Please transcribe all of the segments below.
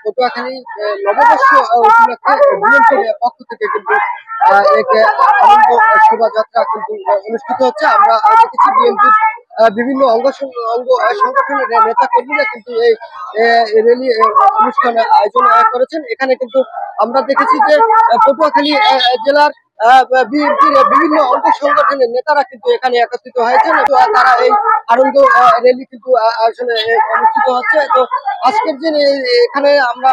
পটুয়াখালী নববর্ষ উপলক্ষে বিএনপির পক্ষ থেকে কিন্তু এক আনন্দ শোভাযাত্রা কিন্তু অনুষ্ঠিত হচ্ছে। আমরা দেখেছি বিএনপির বিভিন্ন অঙ্গ সংগঠনের নেতা কর্মীরা কিন্তু এই র্যালি অনুষ্ঠান আয়োজন করেছেন। এখানে কিন্তু আমরা দেখেছি যে পটুয়াখালী জেলার বিএনপির বিভিন্ন অঙ্গ সংগঠনের নেতারা কিন্তু এখানে একত্রিত হয়েছেন। তারা এই আনন্দ র্যালি কিন্তু আসলে অনুষ্ঠিত হচ্ছে। তো আজকের দিন এখানে আমরা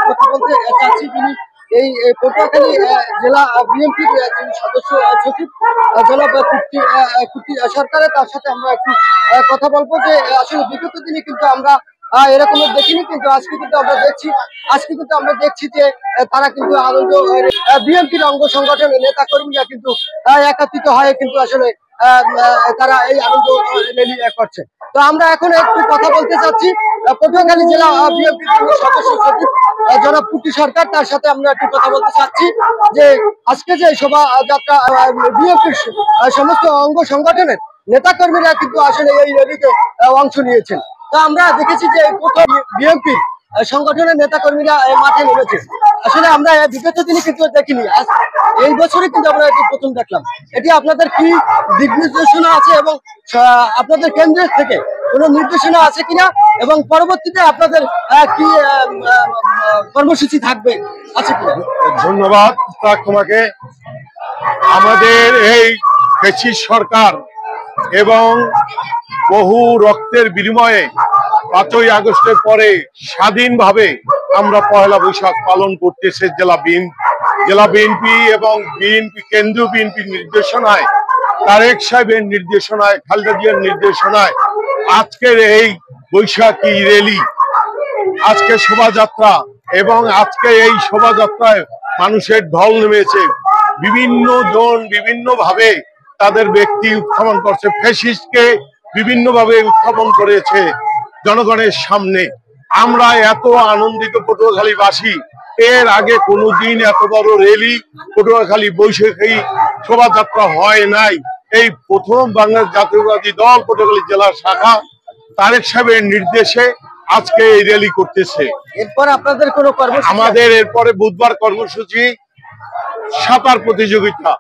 কথা বলতে চাচ্ছি, তিনি এই পটুয়াখালী জেলা বিএনপির যিনি সদস্য সচিব জনাব কুট্টি সরকারের, তার সাথে আমরা একটু কথা বলবো যে আসলে বিগত দিনে কিন্তু আমরা এরকম দেখিনি, কিন্তু আজকে কিন্তু আমরা দেখছি যে তারা কিন্তু আনন্দ বিএনপির অঙ্গ সংগঠনের নেতা কর্মীরা কিন্তু একত্রিত হয়ে কিন্তু আসলে তারা এই আনন্দ র্যালি করছে। তো আমরা এখন একটু কথা বলতে চাচ্ছি পটুয়াখালী জেলা বিএনপির সদস্য সচিব জনাব কুট্টি সরকার, তার সাথে আমরা একটু কথা বলতে চাচ্ছি যে আজকে যে শোভাযাত্রা বিএনপির সমস্ত অঙ্গ সংগঠনের নেতা কর্মীরা কিন্তু আসলে এই র্যালিতে অংশ নিয়েছেন। তো আমরা দেখেছি যে প্রথম বিএনপির সংগঠনের নেতা কর্মীরা মাঠে নেমেছে। আসলে আমরা বিগত দিনে কিন্তু দেখিনি, এই বছরে কিন্তু আমরা এটি প্রথম দেখলাম। এটি আপনাদের কি দিক নির্দেশনা আছে এবং আপনাদের কেন্দ্রের থেকে কোনো নির্দেশনা আছে কিনা, এবং পরবর্তীতে আপনাদের কি কর্মসূচি থাকবে আছে কিনা? ধন্যবাদ তোমাকে। আমাদের এই ফ্যাসিস্ট সরকার এবং বহু রক্তের বিনিময়ে 5ই আগস্টের পরে স্বাধীনভাবে আমরা পয়লা বৈশাখ পালন করতেছে জেলা বিএনপি এবং কেন্দ্রীয় বিএনপির নির্দেশনায়, তারেক সাহেবের নির্দেশনায়, খালেদা জিয়ার নির্দেশনায় আজকের এই বৈশাখী র্যালি, আজকে শোভাযাত্রা, এবং আজকে এই শোভাযাত্রায় মানুষের ঢল নেমেছে। বিভিন্ন জন বিভিন্নভাবে তাদের ব্যক্তি উত্থাপন করছে, ফ্যাসিস্টকে বিভিন্নভাবে উত্থাপন করেছে জনগণের সামনে। আমরা এত আনন্দিত পটুয়াখালীবাসী, এর আগে কোনোদিন এত বড় র্যালি পটুয়াখালী বৈশাখী শোভাযাত্রা হয় নাই। এই প্রথম বাংলাদেশ জাতীয়তাবাদী দল পটুয়াখালী জেলার শাখা তারেক সাহেবের নির্দেশে আজকে এই র্যালি করতেছে। এরপর আপনাদের কোনো কর্মসূচি? আমাদের এরপরে বুধবার কর্মসূচি সাঁতার প্রতিযোগিতা,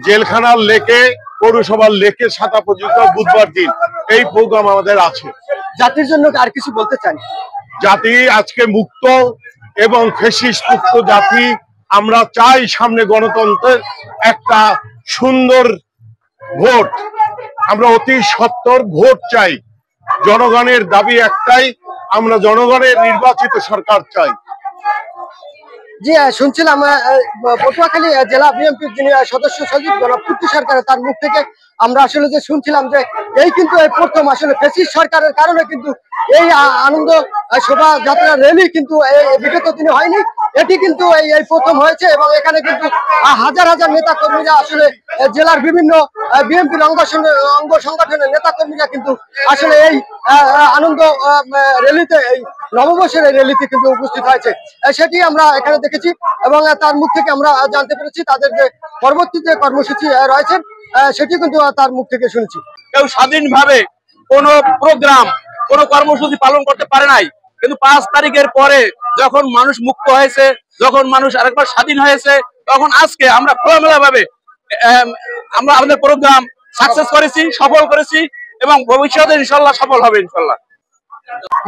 জেলখানার লেকে, পৌরসভার লেকে সাঁতার প্রতিযোগিতা বুধবার দিন, এই প্রোগ্রাম আমাদের আছে। জাতির জন্য আর কিছু বলতে চান? জাতি আজকে মুক্ত এবং ফ্যাসিস্ট মুক্ত জাতি। আমরা চাই সামনে গণতন্ত্রের একটা সুন্দর ভোট, আমরা অতি সত্বর ভোট চাই। জনগণের দাবি একটাই, আমরা জনগণের নির্বাচিত সরকার চাই। জি, শুনছিলাম পটুয়াখালী জেলা বিএনপির যিনি সদস্য সচিব জনাব কুট্টি সরকার, তার মুখ থেকে আমরা আসলে যে শুনছিলাম যে এই কিন্তু এই প্রথম আসলে ফ্যাসিস্ট সরকারের কারণে কিন্তু এই আনন্দ শোভাযাত্রা র্যালি কিন্তু বিগত দিনে হয়নি, এটি কিন্তু এই প্রথম হয়েছে। এবং এখানে কিন্তু হাজার হাজার নেতা কর্মীরা আসলে জেলার বিভিন্ন বিএনপির অঙ্গ সংগঠনের নেতা কর্মীরা কিন্তু আসলে এই আনন্দ র্যালিতে, এই নববর্ষের র্যালিতে কিন্তু উপস্থিত হয়েছে, সেটি আমরা এখানে দেখেছি। এবং তার মুখ থেকে আমরা জানতে পেরেছি তাদের যে পরবর্তী যে কর্মসূচি রয়েছে সেটি কিন্তু তার মুখ থেকে শুনছি। কেউ স্বাধীনভাবে কোনো প্রোগ্রাম, কোনো কর্মসূচি পালন করতে পারে নাই, কিন্তু 5 তারিখের পরে যখন মানুষ মুক্ত হয়েছে, যখন মানুষ আরেকবার স্বাধীন হয়েছে, তখন আজকে আমরা খোলামেলা ভাবে আমরা আমাদের প্রোগ্রাম সাকসেস করেছি, সফল করেছি, এবং ভবিষ্যতে ইনশাল্লাহ সফল হবে ইনশাল্লাহ।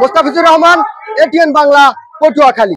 মোস্তাফিজুর রহমান, এটিএন বাংলা, পটুয়াখালী।